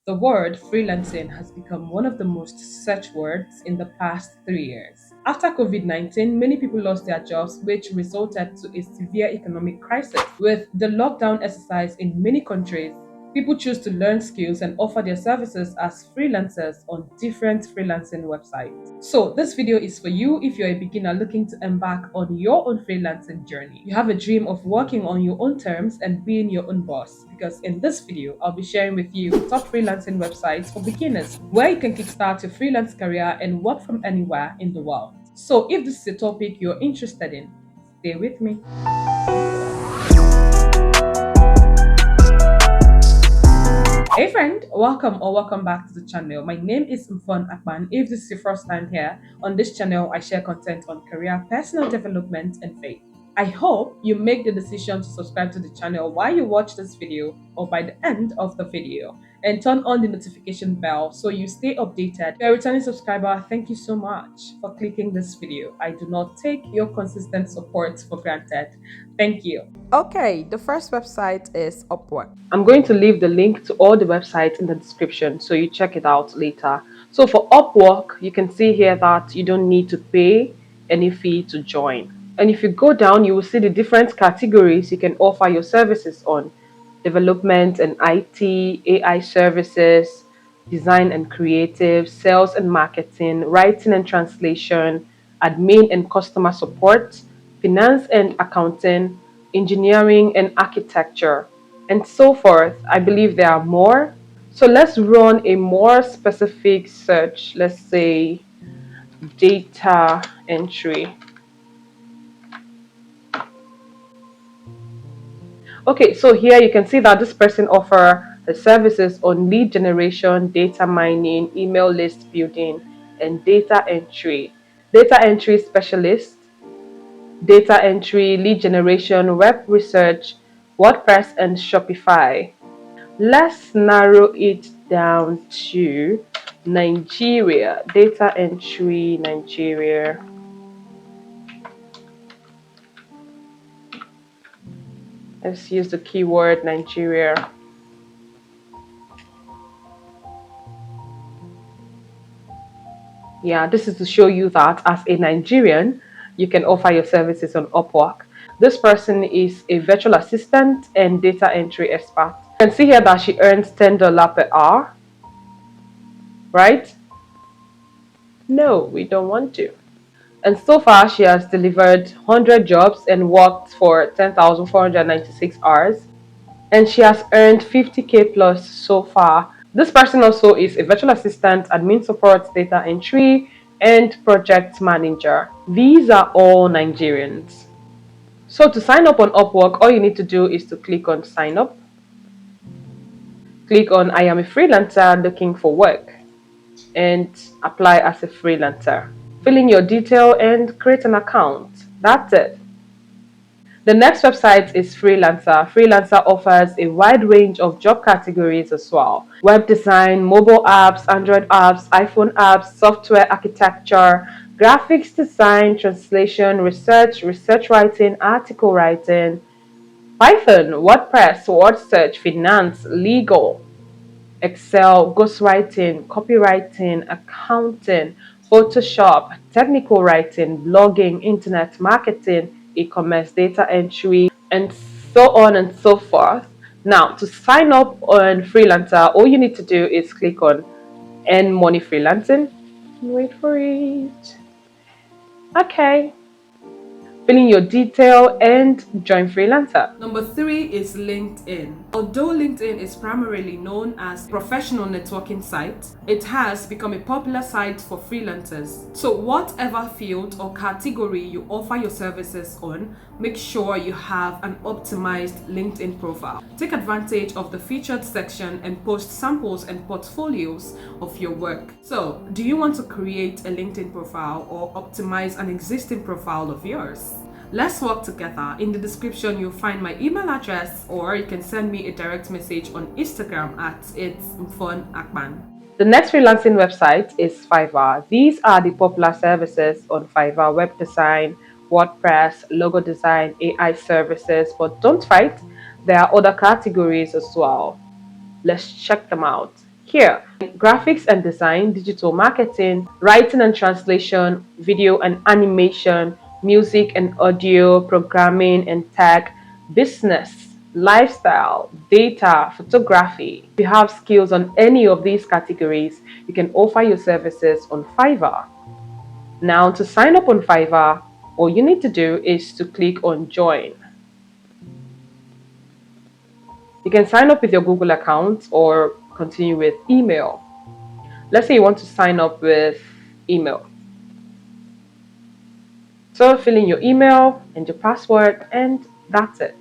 The word freelancing has become one of the most searched words in the past 3 years. After COVID 19, many people lost their jobs, which resulted to a severe economic crisis. With the lockdown exercise in many countries, people choose to learn skills and offer their services as freelancers on different freelancing websites. So, this video is for you if you're a beginner looking to embark on your own freelancing journey. You have a dream of working on your own terms and being your own boss. Because in this video, I'll be sharing with you top freelancing websites for beginners where you can kickstart your freelance career and work from anywhere in the world. So, if this is a topic you're interested in, stay with me. Hey friend, welcome back to the channel. My name is Mfon Akpan. If this is your first time here, on this channel I share content on career, personal development and faith. I hope you make the decision to subscribe to the channel while you watch this video or by the end of the video, and turn on the notification bell so you stay updated. If you're a returning subscriber, thank you so much for clicking this video. I do not take your consistent support for granted. Thank you. Okay, the first website is Upwork. I'm going to leave the link to all the websites in the description so you check it out later. So for Upwork, you can see here that you don't need to pay any fee to join. And if you go down, you will see the different categories you can offer your services on: development and IT, AI services, design and creative, sales and marketing, writing and translation, admin and customer support, finance and accounting, engineering and architecture, and so forth. I believe there are more. So let's run a more specific search. Let's say data entry. Okay, so here you can see that this person offer the services on lead generation, data mining, email list building, and data entry. Data entry specialist, data entry, lead generation, web research, WordPress, and Shopify. Let's narrow it down to Nigeria. Data entry, Nigeria. Let's use the keyword Nigeria. Yeah, this is to show you that as a Nigerian, you can offer your services on Upwork. This person is a virtual assistant and data entry expert. You can see here that she earns $10 per hour, right? No, we don't want to. And so far, she has delivered 100 jobs and worked for 10,496 hours. And she has earned 50K plus so far. This person also is a virtual assistant, admin support, data entry, and project manager. These are all Nigerians. So to sign up on Upwork, all you need to do is to click on sign up. Click on I am a freelancer looking for work and apply as a freelancer. Fill in your detail and create an account. That's it. The next website is Freelancer. Freelancer offers a wide range of job categories as well: web design, mobile apps, Android apps, iPhone apps, software architecture, graphics design, translation, research writing, article writing, Python, WordPress, word search, finance, legal, Excel, ghostwriting, copywriting, accounting, Photoshop, technical writing, blogging, internet marketing, e-commerce, data entry, and so on and so forth. Now, to sign up on Freelancer, all you need to do is click on Earn Money Freelancing. Wait for it. Okay. Fill in your detail and join Freelancer. Number 3 is LinkedIn. Although LinkedIn is primarily known as a professional networking site, it has become a popular site for freelancers. So whatever field or category you offer your services on, make sure you have an optimized LinkedIn profile. Take advantage of the featured section and post samples and portfolios of your work. So, do you want to create a LinkedIn profile or optimize an existing profile of yours? Let's work together. In the description, you'll find my email address, or you can send me a direct message on Instagram at it's Mfon Akpan. The next freelancing website is Fiverr. These are the popular services on Fiverr: web design, WordPress, logo design, AI services. But don't fight, there are other categories as well. Let's check them out. here. Graphics and design, digital marketing, writing and translation, video and animation, music and audio, programming and tech, business, lifestyle, data, photography. If you have skills on any of these categories, you can offer your services on Fiverr. Now, to sign up on Fiverr, all you need to do is to click on join. You can sign up with your Google account or continue with email. Let's say you want to sign up with email. So fill in your email and your password, and that's it.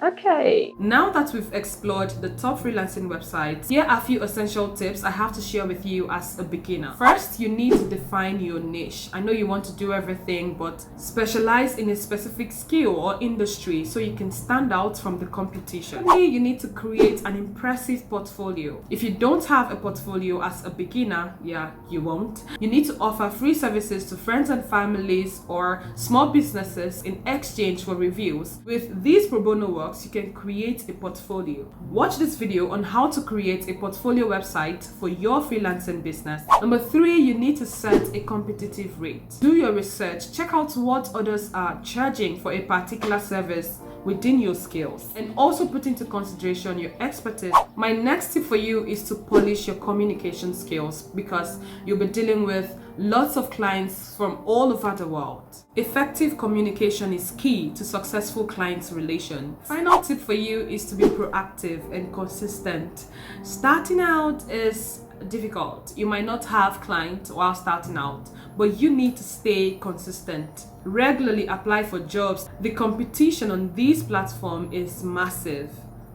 Okay, now that we've explored the top freelancing websites, here are a few essential tips I have to share with you as a beginner. First, you need to define your niche. I know you want to do everything, but specialize in a specific skill or industry so you can stand out from the competition. Secondly, you need to create an impressive portfolio. If you don't have a portfolio as a beginner, you won't. You need to offer free services to friends and families or small businesses in exchange for reviews. With these pro bono works, you can create a portfolio. Watch this video on how to create a portfolio website for your freelancing business. Number 3, you need to set a competitive rate. Do your research, check out what others are charging for a particular service within your skills, and also put into consideration your expertise. My next tip for you is to polish your communication skills, because you'll be dealing with lots of clients from all over the world. Effective communication is key to successful client relation. Final tip for you is to be proactive and consistent. Starting out is difficult. You might not have clients while starting out, but you need to stay consistent. Regularly apply for jobs. The competition on these platforms is massive,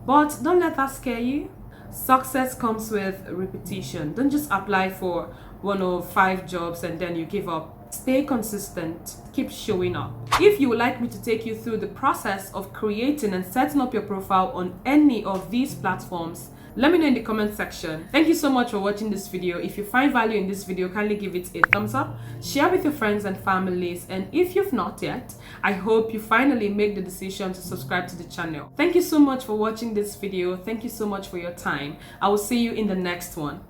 but don't let that scare you. Success comes with repetition. Don't just apply for 1 or 5 jobs and then you give up. Stay consistent, keep showing up. If you would like me to take you through the process of creating and setting up your profile on any of these platforms, let me know in the comment section. Thank you so much for watching this video. If you find value in this video, kindly give it a thumbs up, share with your friends and families, and if you've not yet, I hope you finally make the decision to subscribe to the channel. Thank you so much for watching this video. Thank you so much for your time. I will see you in the next one.